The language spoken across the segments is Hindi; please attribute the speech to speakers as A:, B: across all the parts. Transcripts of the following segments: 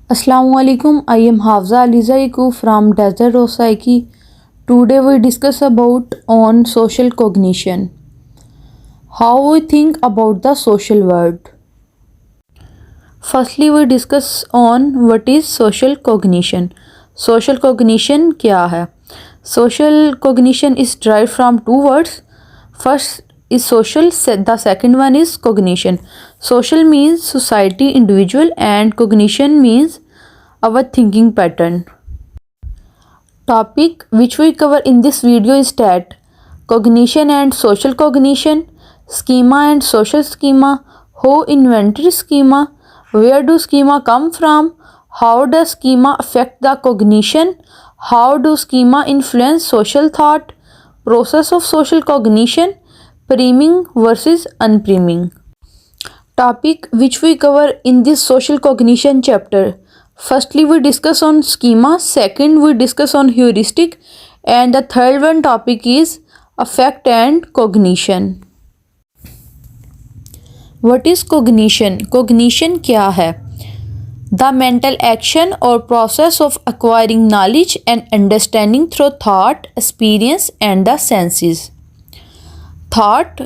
A: Assalamualaikum. I am Hafza Alizaiku from Desert Osaiki. Today we discuss about on social cognition. How we think about the social world. Firstly, we discuss on what is social cognition. Social cognition क्या है? Social cognition is derived from two words. First is social, the second one is cognition. Social means society, individual, and cognition means our thinking pattern. Topic which we cover in this video is that cognition and social cognition, schema and social schema, who invented schema, where do schema come from, how does schema affect the cognition, how do schema influence social thought, process of social cognition, priming versus unpriming. Topic which we cover in this social cognition chapter. Firstly, we discuss on schema, second we discuss on heuristic, and the third one topic is affect and cognition. What is cognition? Cognition क्या है? The mental action or process of acquiring knowledge and understanding through thought, experience and the senses. Thought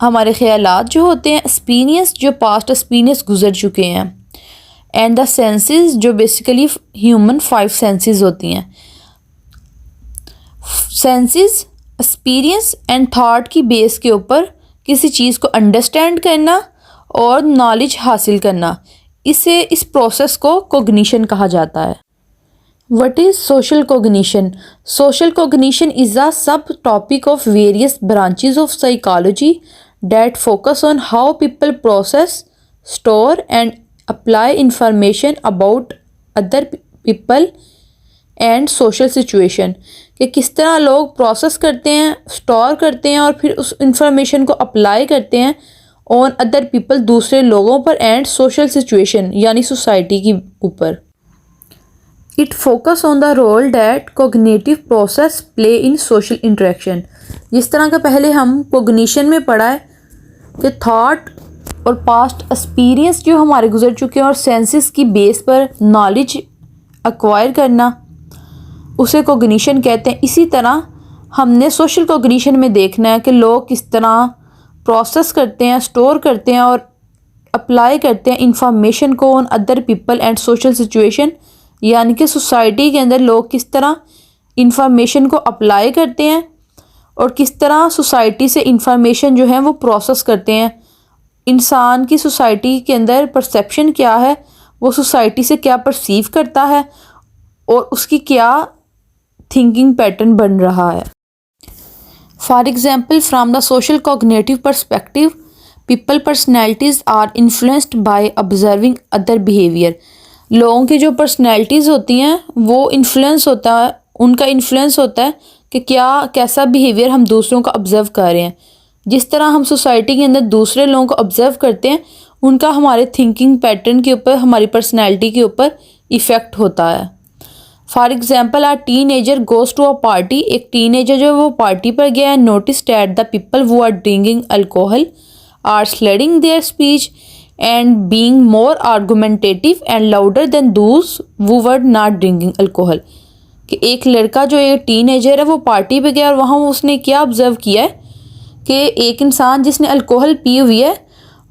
A: हमारे ख्यालात जो होते हैं, एक्सपीरियंस जो पास्ट एक्सपीरियंस गुजर चुके हैं, एंड द सेंसेस जो बेसिकली ह्यूमन 5 सेंसेस होती हैं. सेंसेस, एक्सपीरियंस एंड थॉट की बेस के ऊपर किसी चीज़ को अंडरस्टैंड करना और नॉलेज हासिल करना, इस प्रोसेस को कोग्निशन कहा जाता है. What is social cognition? Social cognition is a subtopic of various branches of psychology that focus on how people process, store and apply information about other people and social situation. कि किस तरह लोग प्रोसेस करते हैं, स्टोर करते हैं और फिर उस इंफॉर्मेशन को अप्लाई करते हैं ऑन अदर पीपल, दूसरे लोगों पर, एंड सोशल सिचुएशन यानी सोसाइटी के ऊपर. It focus on the role that cognitive process play in social interaction. जिस तरह का पहले हम cognition में पढ़ा है कि thought और past experience जो हमारे गुजर चुके हैं और senses की बेस पर knowledge acquire करना, उसे cognition कहते हैं. इसी तरह हमने social cognition में देखना है कि लोग किस तरह process करते हैं, store करते हैं और apply करते हैं information को on other people and social situation, यानी कि सोसाइटी के अंदर लोग किस तरह इंफॉर्मेशन को अप्लाई करते हैं और किस तरह सोसाइटी से इंफॉर्मेशन जो है वो प्रोसेस करते हैं. इंसान की सोसाइटी के अंदर परसेप्शन क्या है, वो सोसाइटी से क्या परसीव करता है और उसकी क्या थिंकिंग पैटर्न बन रहा है. For example, from the social cognitive perspective, people personalities are influenced by observing other behaviour. लोगों की जो पर्सनैलिटीज़ होती हैं वो इन्फ्लुएंस होता है, उनका इन्फ्लुएंस होता है कि कैसा बिहेवियर हम दूसरों का ऑब्ज़र्व कर रहे हैं. जिस तरह हम सोसाइटी के अंदर दूसरे लोगों को ऑब्ज़र्व करते हैं, उनका हमारे थिंकिंग पैटर्न के ऊपर, हमारी पर्सनैलिटी के ऊपर इफ़ेक्ट होता है. For example, are teenager goes to a party. एक टीनेजर जो है वो पार्टी पर गया है. Notice that the people who are drinking alcohol are slurring their speech and being more argumentative and louder than those who were not drinking alcohol. कि एक लड़का जो एक टीनेजर है वो पार्टी पे गया और वहाँ उसने क्या ऑब्ज़र्व किया है कि एक इंसान जिसने अल्कोहल पी हुई है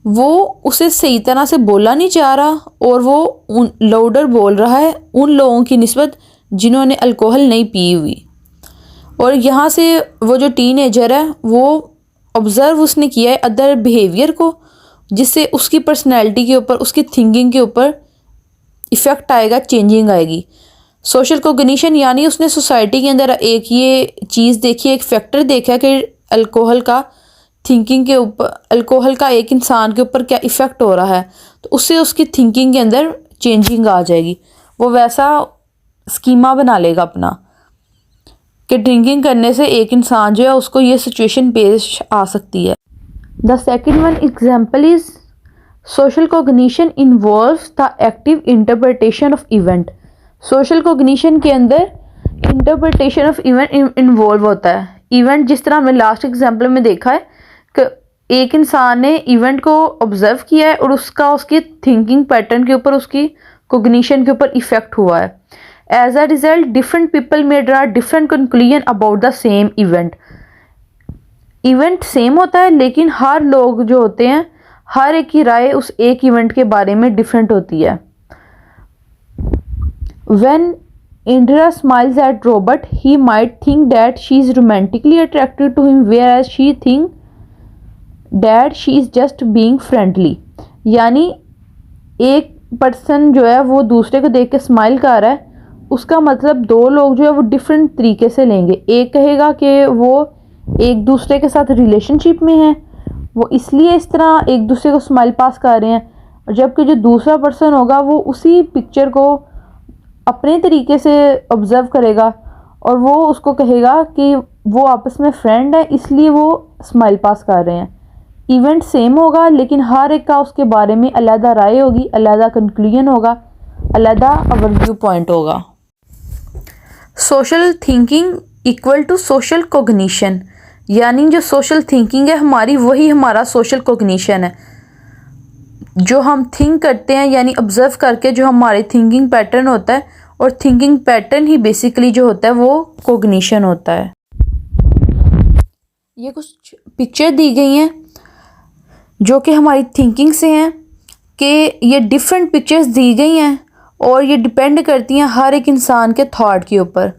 A: वो उसे सही तरह से बोला नहीं जा रहा और वो लाउडर बोल रहा है उन लोगों की निस्बत जिन्होंने अल्कोहल नहीं पी हुई. और यहाँ से वो जो टीनेजर है वो ऑब्ज़र्व उसने किया है अदर बिहेवियर को, जिससे उसकी पर्सनैलिटी के ऊपर, उसकी थिंकिंग के ऊपर इफ़ेक्ट आएगा, चेंजिंग आएगी. सोशल कोग्निशन यानी उसने सोसाइटी के अंदर एक ये चीज़ देखी, एक फैक्टर देखा कि अल्कोहल का थिंकिंग के ऊपर, अल्कोहल का एक इंसान के ऊपर क्या इफ़ेक्ट हो रहा है, तो उससे उसकी थिंकिंग के अंदर चेंजिंग आ जाएगी. वो वैसा स्कीमा बना लेगा अपना कि ड्रिंकिंग करने से एक इंसान जो है उसको ये सिचुएशन पेश आ सकती है. The second one example is social cognition involves the active interpretation of event. Social cognition के अंदर interpretation of event involve होता है. Event जिस तरह हमने लास्ट एग्जाम्पल में देखा है कि एक इंसान ने इवेंट को ऑब्जर्व किया है और उसकी थिंकिंग पैटर्न के ऊपर, उसकी कोग्निशन के ऊपर इफेक्ट हुआ है। As a result different people may draw different conclusion about the same event. Event same होता है लेकिन हर लोग जो होते हैं, हर एक की राय उस एक इवेंट के बारे में डिफरेंट होती है। When Indira smiles at Robert, he might think that she is romantically attracted to him, whereas she think that she is just being friendly। यानी एक पर्सन जो है वो दूसरे को देख के स्माइल कर रहा है, उसका मतलब दो लोग जो है वो डिफरेंट तरीके से लेंगे। एक कहेगा कि वो एक दूसरे के साथ रिलेशनशिप में है, वो इसलिए इस तरह एक दूसरे को स्माइल पास कर रहे हैं, और जबकि जो दूसरा पर्सन होगा वो उसी पिक्चर को अपने तरीके से ऑब्ज़र्व करेगा और वो उसको कहेगा कि वो आपस में फ्रेंड है इसलिए वो स्माइल पास कर रहे हैं। इवेंट सेम होगा लेकिन हर एक का उसके बारे में अलग राय होगी, अलग कंक्लूजन होगा, अलग ओवरव्यू पॉइंट होगा। Social thinking equal to social cognition, यानी जो सोशल थिंकिंग है हमारी वही हमारा सोशल कोग्निशन है। जो हम थिंक करते हैं यानी ऑब्जर्व करके जो हमारे थिंकिंग पैटर्न होता है, और थिंकिंग पैटर्न ही बेसिकली जो होता है वो कोग्निशन होता है। ये कुछ पिक्चर दी गई हैं जो कि हमारी थिंकिंग से हैं, कि ये डिफरेंट पिक्चर्स दी गई हैं और ये डिपेंड करती हैं हर एक इंसान के थॉट के ऊपर।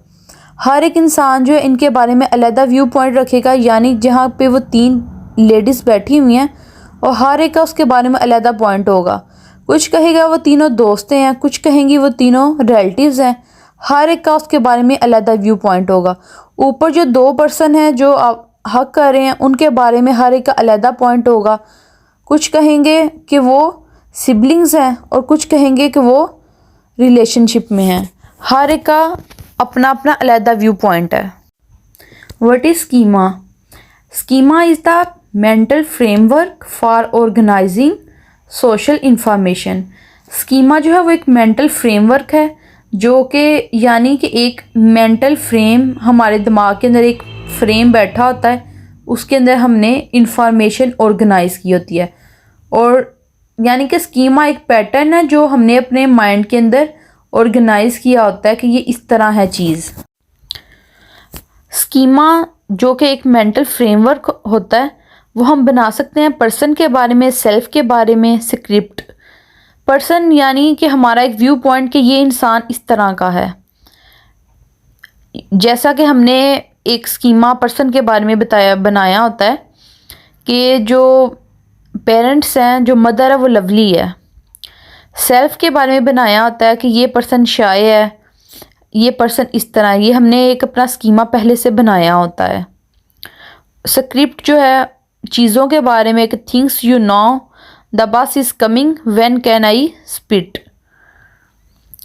A: हर एक इंसान जो है इनके बारे में अलग व्यू पॉइंट रखेगा, यानी जहाँ पे वो तीन लेडीज़ बैठी हुई हैं और हर एक का उसके बारे में अलग पॉइंट होगा। कुछ कहेगा वो तीनों दोस्तें हैं, कुछ कहेंगी वो तीनों रिलेटिव्स हैं, हर एक का उसके बारे में अलग व्यू पॉइंट होगा। ऊपर जो दो पर्सन हैं जो हक कर रहे हैं उनके बारे में हर एक का अलग पॉइंट होगा। कुछ कहेंगे कि वो सिबलिंग्स हैं और कुछ कहेंगे कि वो रिलेशनशिप में हैं। हर एक का अपना अपना अलग व्यू पॉइंट है। What is schema? Schema is the mental framework for organising social information. Schema जो है वो एक मेंटल फ्रेमवर्क है जो कि यानी कि एक मेंटल फ्रेम, हमारे दिमाग के अंदर एक फ्रेम बैठा होता है, उसके अंदर हमने इंफॉर्मेशन ऑर्गेनाइज की होती है। और यानी कि स्कीमा एक पैटर्न है जो हमने अपने माइंड के अंदर ऑर्गेनाइज किया होता है कि ये इस तरह है चीज़। स्कीमा जो कि एक मेंटल फ्रेमवर्क होता है वो हम बना सकते हैं पर्सन के बारे में, सेल्फ के बारे में, स्क्रिप्ट। पर्सन यानी कि हमारा एक व्यू पॉइंट कि ये इंसान इस तरह का है। जैसा कि हमने एक स्कीमा पर्सन के बारे में बनाया होता है कि जो पेरेंट्स हैं, जो मदर है वो लवली है। सेल्फ के बारे में बनाया होता है कि ये पर्सन शाय है, ये पर्सन इस तरह, ये हमने एक अपना स्कीमा पहले से बनाया होता है। स्क्रिप्ट जो है चीज़ों के बारे में, कि things you know, the bus is coming, when can I spit.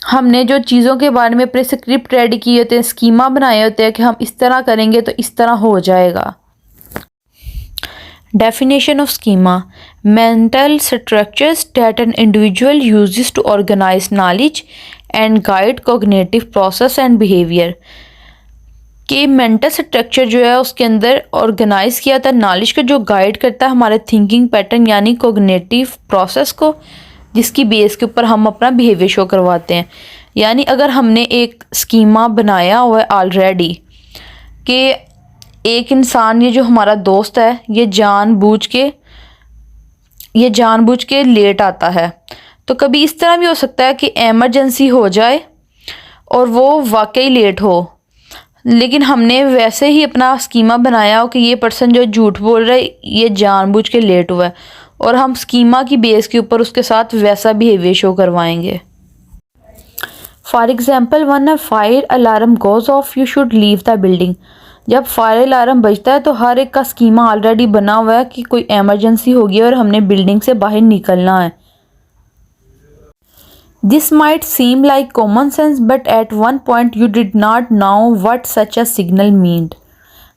A: हमने जो चीज़ों के बारे में अपने स्क्रिप्ट रेडी किए होते हैं, स्कीमा बनाए होते हैं कि हम इस तरह करेंगे तो इस तरह हो जाएगा। Definition of schema: mental structures that an individual uses to organize knowledge and guide cognitive process and behavior। कि मेंटल स्ट्रक्चर जो है उसके अंदर ऑर्गेनाइज किया था नॉलेज को, जो गाइड करता है हमारे थिंकिंग पैटर्न यानी कोग्निटिव प्रोसेस को, जिसकी बेस के ऊपर हम अपना बिहेवियर शो करवाते हैं। यानी अगर हमने एक स्कीमा बनाया हुआ है ऑलरेडी कि एक इंसान, ये जो हमारा दोस्त है, ये जानबूझ के लेट आता है, तो कभी इस तरह भी हो सकता है कि एमरजेंसी हो जाए और वो वाकई लेट हो, लेकिन हमने वैसे ही अपना स्कीमा बनाया हो कि ये पर्सन जो झूठ बोल रहा है ये जानबूझ के लेट हुआ है, और हम स्कीमा की बेस के ऊपर उसके साथ वैसा बिहेवियर शो करवाएंगे। For example, when a fire alarm goes off you should leave the building. जब फायर अलार्म बजता है तो हर एक का स्कीमा ऑलरेडी बना हुआ है कि कोई एमरजेंसी होगी और हमने बिल्डिंग से बाहर निकलना है। This might seem like common sense but at one point you did not know what such a signal meant.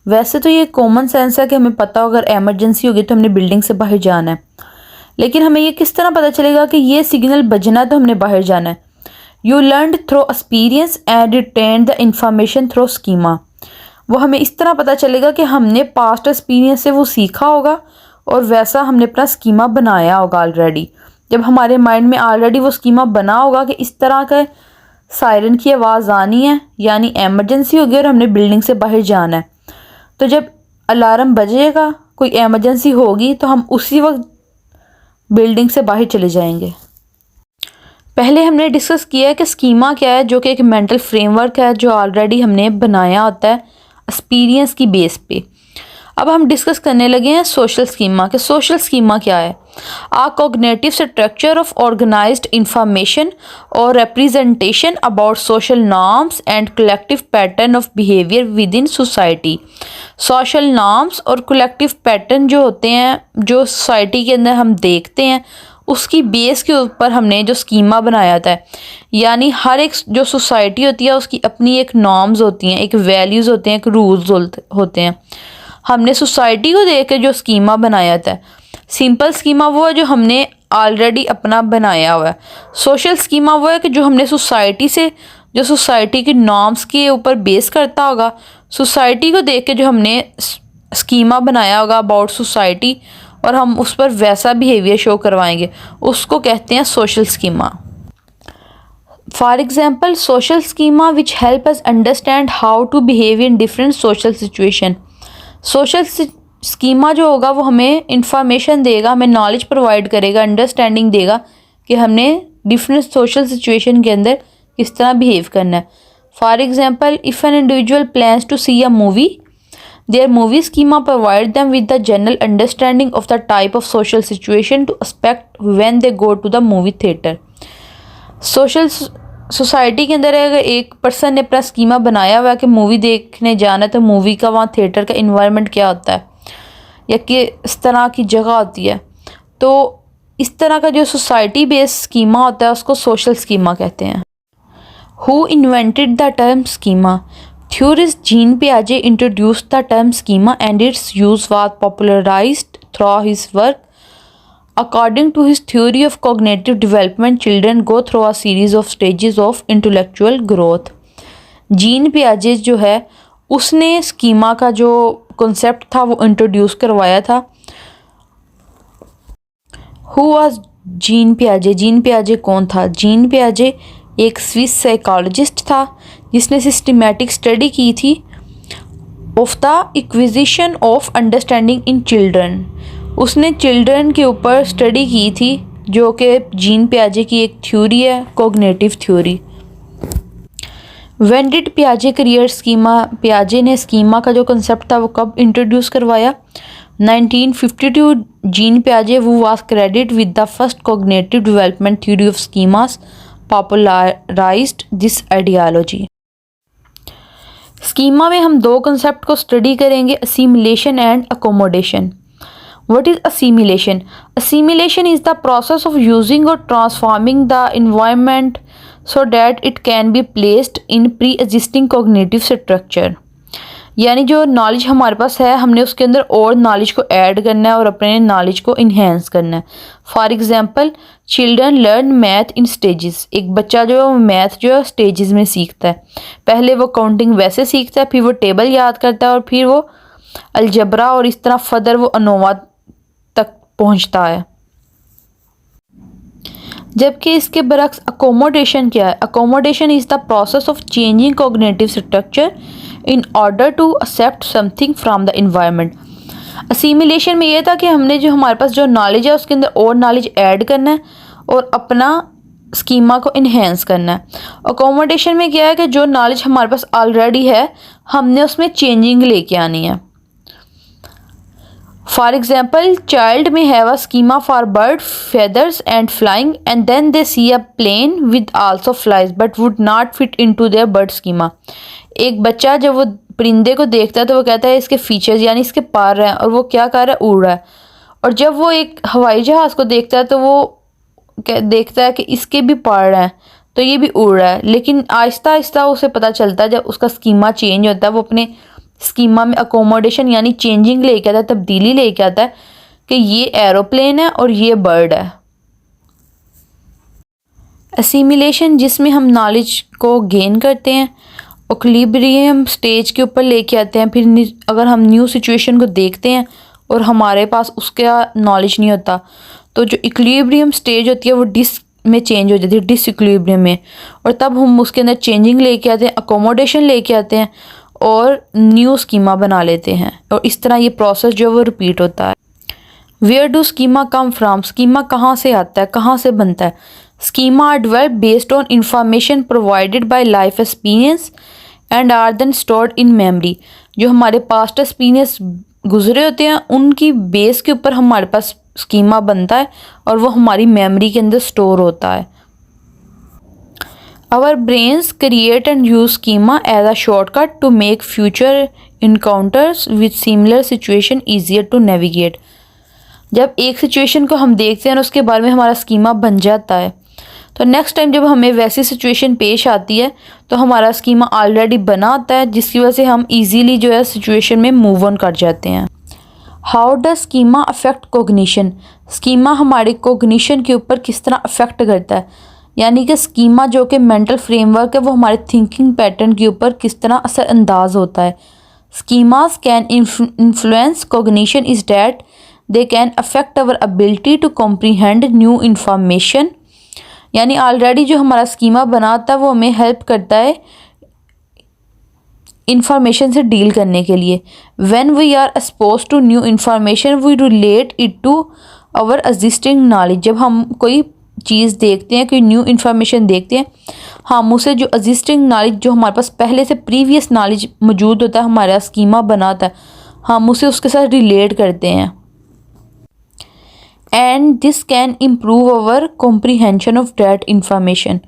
A: वैसे तो ये कॉमन सेंस है कि हमें पता हो अगर एमरजेंसी होगी तो हमने बिल्डिंग से बाहर जाना है, लेकिन हमें ये किस तरह पता चलेगा कि ये सिग्नल बजना है तो हमने बाहर जाना है। You learned through experience and retain the information through schema. वो हमें इस तरह पता चलेगा कि हमने पास्ट एक्सपीरियंस से वो सीखा होगा और वैसा हमने अपना स्कीमा बनाया होगा ऑलरेडी। जब हमारे माइंड में ऑलरेडी वो स्कीमा बना होगा कि इस तरह का सायरन की आवाज़ आनी है, यानी एमरजेंसी होगी और हमने बिल्डिंग से बाहर जाना है, तो जब अलार्म बजेगा, कोई एमरजेंसी होगी, तो हम उसी वक्त बिल्डिंग से बाहर चले जाएंगे। पहले हमने डिस्कस किया है कि स्कीमा क्या है, जो कि एक मेंटल फ्रेमवर्क है जो ऑलरेडी हमने बनाया होता है एक्सपीरियंस की बेस पे। अब हम डिस्कस करने लगे हैं सोशल स्कीमा कि सोशल स्कीमा क्या है। Uh cognitive structure of organised information और representation about social norms and collective pattern of behaviour within society. Social norms और कलेक्टिव पैटर्न जो होते हैं, जो सोसाइटी के अंदर हम देखते हैं, उसकी बेस के ऊपर हमने जो स्कीमा बनाया था। यानी हर एक जो सोसाइटी होती है उसकी अपनी एक नॉर्म्स होती हैं, एक वैल्यूज़ होते हैं, एक रूल्स होते हैं। हमने सोसाइटी को देख के जो स्कीमा बनाया था। सिंपल स्कीमा वो है जो हमने ऑलरेडी अपना बनाया हुआ है। सोशल स्कीमा वो है कि जो हमने सोसाइटी से, जो सोसाइटी की नॉर्म्स के ऊपर बेस करता होगा, सोसाइटी को देख के जो हमने स्कीमा बनाया होगा अबाउट सोसाइटी, और हम उस पर वैसा बिहेवियर शो करवाएंगे, उसको कहते हैं social schema. For example, social schema which help us understand how to behave in different social situation. Social schema जो होगा वो हमें इंफॉर्मेशन देगा, हमें नॉलेज प्रोवाइड करेगा, अंडरस्टैंडिंग देगा कि हमने डिफरेंट सोशल सिचुएशन के अंदर किस तरह बिहेव करना है। For example, if an individual plans to see a movie, their movie schema provide them with the general understanding of the type of social situation to expect when they go to the movie theater. Social society के अंदर अगर एक पर्सन ने अपना स्कीमा बनाया हुआ है कि मूवी देखने जाना है, तो मूवी का वहाँ थिएटर का इन्वायरमेंट क्या होता है या कि इस तरह की जगह होती है, तो इस तरह का जो सोसाइटी बेस्ड स्कीमा होता है उसको सोशल स्कीमा कहते हैं। Who invented the term schema? Theorist Jean Piaget introduced the term schema and its use was popularized through his work. According to his theory of cognitive development, children go through a series of stages of intellectual growth. Jean पियाजे जो है उसने स्कीमा का जो कॉन्सेप्ट था वो इंट्रोड्यूस करवाया था। Who was जीन पियाजे? जीन पियाजे कौन था? जीन पियाजे एक स्विस साइकोलॉजिस्ट था जिसने सिस्टमैटिक स्टडी की थी of the acquisition of understanding in children. उसने चिल्ड्रन के ऊपर स्टडी की थी, जो कि जीन पियाजे की एक थ्योरी है, कॉग्निटिव थ्योरी। व्हेन डिड पियाजे क्रिएट स्कीमा? पियाजे ने स्कीमा का जो कंसेप्ट था वो कब इंट्रोड्यूस करवाया? 1952। जीन पियाजे वो was credit with the first cognitive development theory of schemas popularized this ideology. Schema में हम दो कंसेप्ट को स्टडी करेंगे, assimilation and accommodation. What is assimilation? Assimilation is the process of using or transforming the environment so that it can be placed in pre-existing cognitive structure. यानी जो नॉलेज हमारे पास है हमने उसके अंदर और नॉलेज को ऐड करना है और अपने नॉलेज को इन्हेंस करना है। For example, children learn math in stages. एक बच्चा जो है मैथ जो है स्टेजेस में सीखता है। पहले वो काउंटिंग वैसे सीखता है, फिर वो टेबल याद करता है और फिर वो अलजबरा और इस तरह फर्दर वो अनोवा तक पहुंचता है। जबकि इसके बरक्स अकोमोडेशन क्या है? Accommodation is the process of changing cognitive structure in order to accept something from the environment. Assimilation में ये था कि हमने जो हमारे पास जो नॉलेज है उसके अंदर और नॉलेज ऐड करना है और अपना स्कीमा को इन्हेंस करना है। अकोमोडेशन में क्या है कि जो नॉलेज हमारे पास ऑलरेडी है हमने उसमें चेंजिंग लेके आनी है। फॉर एग्जाम्पल, चाइल्ड में have a schema for bird feathers and flying and then they see a plane with also flies but would not fit into their bird schema. एक बच्चा जब वो परिंदे को देखता है तो वो कहता है इसके फीचर्स यानी इसके पर हैं और वो क्या कर रहा है, उड़ रहा है। और जब वो एक हवाई जहाज़ को देखता है तो वो देखता है कि इसके भी पर हैं तो ये भी उड़ रहा है। लेकिन आहिस्ता आहिस्ता उसे पता चलता है जब उसका स्कीमा चेंज होता है, वो अपने स्कीमा में अकोमोडेशन यानी चेंजिंग लेके आता है, तब्दीली लेके आता है कि ये एरोप्लेन है और ये बर्ड है। असीमिलेशन जिसमें हम नॉलेज को गेन करते हैं, इक्विलिब्रियम स्टेज के ऊपर लेके आते हैं। फिर अगर हम न्यू सिचुएशन को देखते हैं और हमारे पास उसका नॉलेज नहीं होता तो जो इक्विलिब्रियम स्टेज होती है वो डिस में चेंज हो जाती है, डिसइक्विलिब्रियम में, और तब हम उसके अंदर चेंजिंग लेके आते हैं, अकोमोडेशन लेके आते हैं और न्यू स्कीमा बना लेते हैं, और इस तरह ये प्रोसेस जो है वो रिपीट होता है। Where do schema come from, schema कहाँ से आता है, कहाँ से बनता है? Schema are developed based on information provided by life experience and are then stored in memory. जो हमारे पास्ट एक्सपीरियंस गुजरे होते हैं उनकी बेस के ऊपर हमारे पास स्कीमा बनता है और वो हमारी मेमोरी के अंदर स्टोर होता है। Our brains create and use schema as a shortcut to make future encounters with similar situation easier to navigate. जब एक सिचुएशन को हम देखते हैं और उसके बारे में हमारा स्कीमा बन जाता है, तो नेक्स्ट टाइम जब हमें वैसी सिचुएशन पेश आती है तो हमारा स्कीमा ऑलरेडी बना आता है, जिसकी वजह से हम इजीली जो है सिचुएशन में मूव ऑन कर जाते हैं। How does schema affect cognition, schema हमारे कोग्निशन के ऊपर किस तरह अफेक्ट करता है, यानी कि स्कीमा जो कि मेंटल फ्रेमवर्क है वो हमारे थिंकिंग पैटर्न के ऊपर किस तरह असरअंदाज होता है। Schemas can influence cognition is that they can affect our ability to comprehend new information, यानी ऑलरेडी जो हमारा स्कीमा बनाता है वो हमें हेल्प करता है इंफॉर्मेशन से डील करने के लिए। When we are expose to new information we relate it to our existing knowledge. जब हम कोई चीज़ देखते हैं, कोई न्यू इन्फॉर्मेशन देखते हैं, हम उसे जो एग्जिस्टिंग नॉलेज जो हमारे पास पहले से प्रीवियस नॉलेज मौजूद होता है, हमारा स्कीमा बनाता है, हम उसे उसके साथ रिलेट करते हैं। And this can improve our comprehension of that information,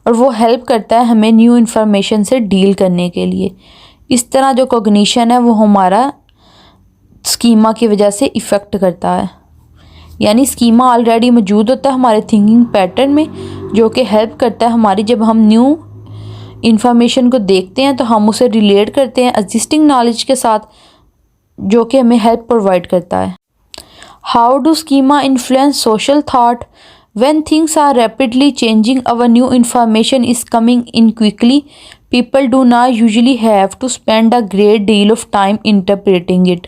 A: और वो हेल्प करता है हमें न्यू इन्फॉर्मेशन से डील करने के लिए। इस तरह जो कॉग्निशन है वो हमारा स्कीमा की वजह से इफ़ेक्ट करता है, यानी स्कीमा ऑलरेडी मौजूद होता है हमारे थिंकिंग पैटर्न में, जो कि हेल्प करता है हमारी, जब हम न्यू इन्फॉर्मेशन को देखते हैं तो हम उसे रिलेट करते हैं एग्जिस्टिंग नॉलेज के साथ, जो कि हमें हेल्प प्रोवाइड करता है। How do schema influence social thought, when things are rapidly changing, our new information is coming in quickly, people do not usually have to spend a great deal of time interpreting it।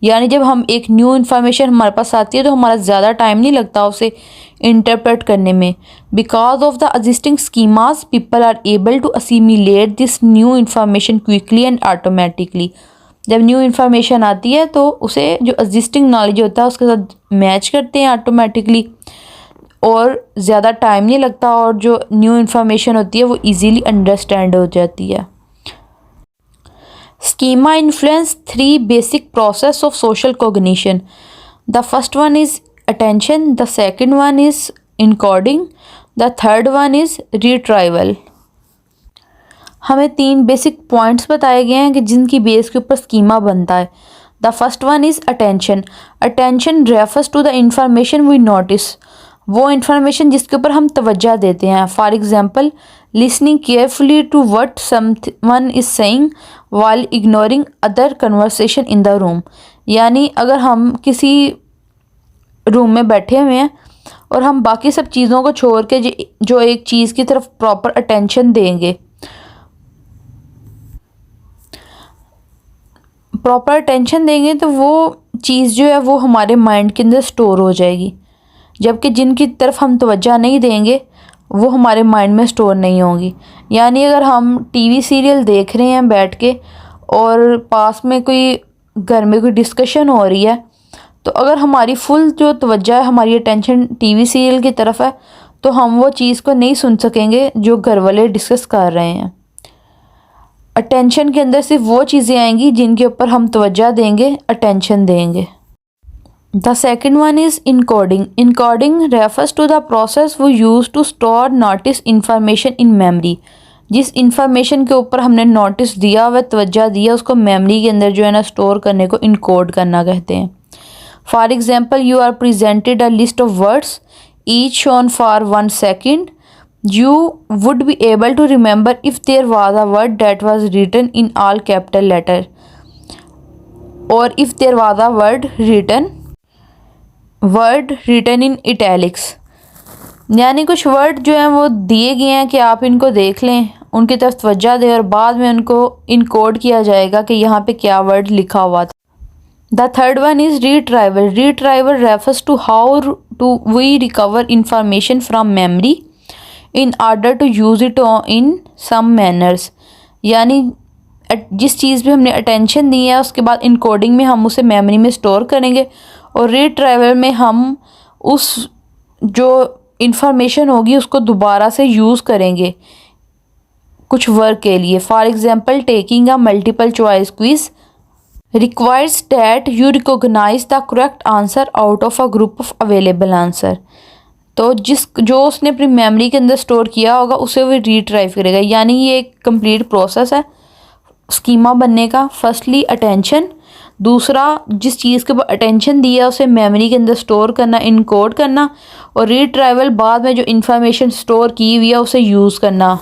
A: यानी जब हम एक न्यू इन्फॉर्मेशन हमारे पास आती है तो हमारा ज़्यादा टाइम नहीं लगता उसे इंटरप्रेट करने में। Because of the existing schemas people are able to assimilate this new information quickly and automatically. जब न्यू इन्फॉर्मेशन आती है तो उसे जो एग्जिस्टिंग नॉलेज होता है उसके साथ मैच करते हैं ऑटोमेटिकली, और ज़्यादा टाइम नहीं लगता, और जो न्यू इन्फॉर्मेशन होती है वो इजीली अंडरस्टैंड हो जाती है। Schema influence 3 basic process of social cognition. The first one is attention, the second one is encoding, the third one is retrieval. हमें 3 बेसिक पॉइंट्स बताए गए हैं कि जिनकी बेस के ऊपर स्कीमा बनता है। The first one is attention. Attention refers to the information we notice, वो इन्फॉर्मेशन जिसके ऊपर हम तवज्जो देते हैं। For example, listening carefully to what someone is saying while ignoring other conversation in the room. यानी अगर हम किसी रूम में बैठे हुए हैं और हम बाकी सब चीज़ों को छोड़ के जो एक चीज़ की तरफ प्रॉपर अटेंशन देंगे, तो वो चीज़ जो है वो हमारे माइंड के अंदर स्टोर हो जाएगी, जबकि जिनकी तरफ हम तवज्जो नहीं देंगे वो हमारे माइंड में स्टोर नहीं होंगी। यानी अगर हम टीवी सीरियल देख रहे हैं बैठ के और पास में कोई घर में कोई डिस्कशन हो रही है, तो अगर हमारी फुल जो तवज्जो है, हमारी अटेंशन टीवी सीरियल की तरफ है, तो हम वो चीज़ को नहीं सुन सकेंगे जो घर वाले डिस्कस कर रहे हैं। अटेंशन के अंदर सिर्फ वो चीज़ें आएंगी जिनके ऊपर हम तवज्जो देंगे, अटेंशन देंगे। The second one is encoding. Encoding refers to the process we use to store notice information in memory. जिस information के ऊपर हमने notice दिया व तवज्जो दिया उसको memory के अंदर जो है ना store करने को encode करना कहते हैं। For example, you are presented a list of words, each shown for 1 second. You would be able to remember if there was a word that was written in all capital letter, or if there was a word written in italics। यानी कुछ वर्ड जो हैं वो दिए गए हैं कि आप इनको देख लें, उनकी तरफ तवज्जो दें और बाद में उनको इनकोड किया जाएगा कि यहाँ पे क्या वर्ड लिखा हुआ था। The third one is retrieval. Retrieval refers to how we recover information from memory in order to use it in some manners। यानी जिस चीज़ पे हमने अटेंशन दी है उसके बाद इनकोडिंग में हम उसे मेमोरी में स्टोर करेंगे और रिट्राइवल में हम उस जो इंफॉर्मेशन होगी उसको दोबारा से यूज़ करेंगे कुछ वर्क के लिए। For example, taking a multiple choice quiz requires that you recognize the correct answer out of a group of available answer। तो जो उसने अपनी मेमोरी के अंदर स्टोर किया होगा उसे वो रिट्राइव करेगा। यानी ये एक कंप्लीट प्रोसेस है स्कीमा बनने का। फर्स्टली अटेंशन, दूसरा जिस चीज़ के ऊपर अटेंशन दिया उसे मेमोरी के अंदर स्टोर करना, इनकोड करना, और रिट्राइवल बाद में जो इंफॉर्मेशन स्टोर की हुई है उसे यूज़ करना।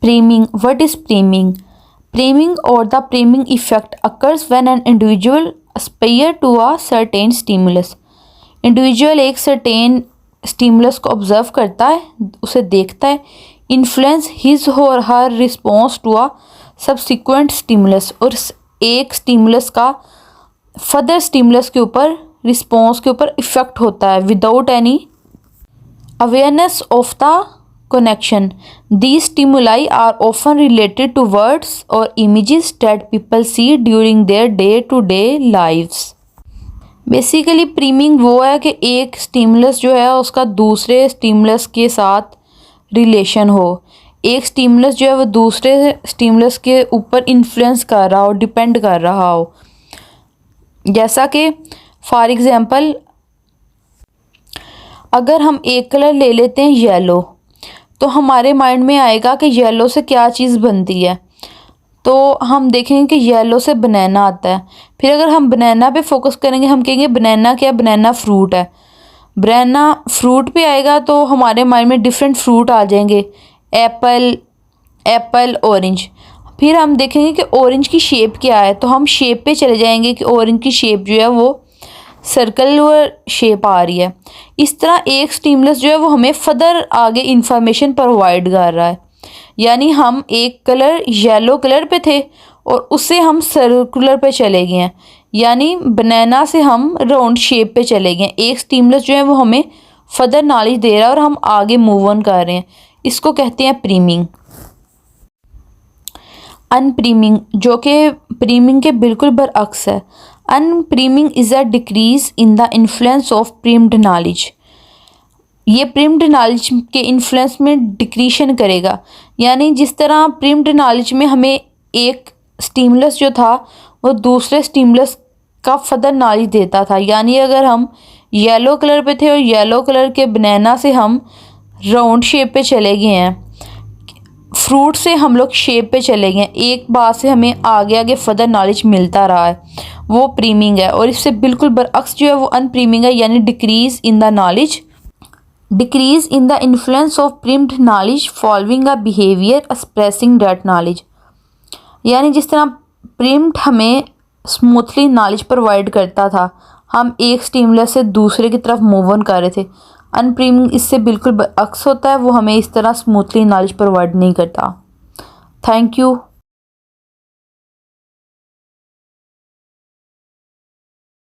A: प्रीमिंग, what is प्रीमिंग? Priming or the priming effect occurs when an individual aspires to a certain stimulus। Individual एक certain stimulus को ऑब्जर्व करता है, उसे देखता है, influence his or her response to a subsequent stimulus, और एक stimulus का further stimulus के ऊपर response के ऊपर इफेक्ट होता है without any awareness of the connection। These stimuli are often related to words or images that people see during their day-to-day lives। Basically प्रीमिंग वो है कि एक स्टिमुलस जो है उसका दूसरे स्टिमुलस के साथ रिलेशन हो, एक स्टिमुलस जो है वो दूसरे स्टिमुलस के ऊपर इन्फ्लुएंस कर रहा हो, डिपेंड कर रहा हो। जैसा कि फॉर एग्जांपल अगर हम एक कलर ले लेते हैं येलो, तो हमारे माइंड में आएगा कि येलो से क्या चीज़ बनती है, तो हम देखेंगे कि येलो से बनाना आता है। फिर अगर हम बनाना पे फोकस करेंगे, हम कहेंगे बनाना क्या, बनाना फ्रूट है। बनाना फ्रूट पे आएगा तो हमारे माइंड में डिफरेंट फ्रूट आ जाएंगे, एप्पल, ऑरेंज। फिर हम देखेंगे कि ऑरेंज की शेप क्या है, तो हम शेप पे चले जाएंगे कि ऑरेंज की शेप जो है वो सर्कल शेप आ रही है। इस तरह एक स्टिमुलस जो है वो हमें फर्दर आगे इंफॉर्मेशन प्रोवाइड कर रहा है। यानी हम एक कलर येलो कलर पे थे और उससे हम सर्कुलर पे चले गए हैं, यानी बनाना से हम राउंड शेप पे चले गए। एक स्टिमुलस जो है वो हमें फर्दर नॉलेज दे रहा है और हम आगे मूव ऑन कर रहे हैं। इसको कहते हैं प्रीमिंग। अनप्रीमिंग, जो कि प्रीमिंग के बिल्कुल बरअक्स है। Unpriming is a decrease in the influence of primed knowledge. ये प्रीम्ड नॉलेज के इन्फ्लुएंस में डिक्रीशन करेगा। यानी जिस तरह प्रीम्ड नॉलेज में हमें एक स्टिमुलस जो था वो दूसरे स्टिमुलस का फर्दर नॉलेज देता था। यानी अगर हम येलो कलर पे थे और येलो कलर के बनाना से हम राउंड शेप पे चले गए हैं, फ्रूट से हम लोग शेप पे चले गए, एक बात से हमें आगे आगे फर्दर नॉलेज मिलता रहा है, वो प्रीमिंग है। और इससे बिल्कुल बरअक्स जो है वो अनप्रीमिंग है, यानी decrease in the knowledge, decrease in the influence of primed knowledge following a behaviour expressing that knowledge. यानी जिस तरह प्रीम्ड हमें स्मूथली नॉलेज प्रोवाइड करता था, हम एक स्टिमुलस से दूसरे की तरफ मूव ऑन कर रहे थे। अनप्रीमिंग इससे बिल्कुल बरअक्स होता है, वो हमें इस तरह स्मूथली नॉलेज प्रोवाइड नहीं करता। Thank you.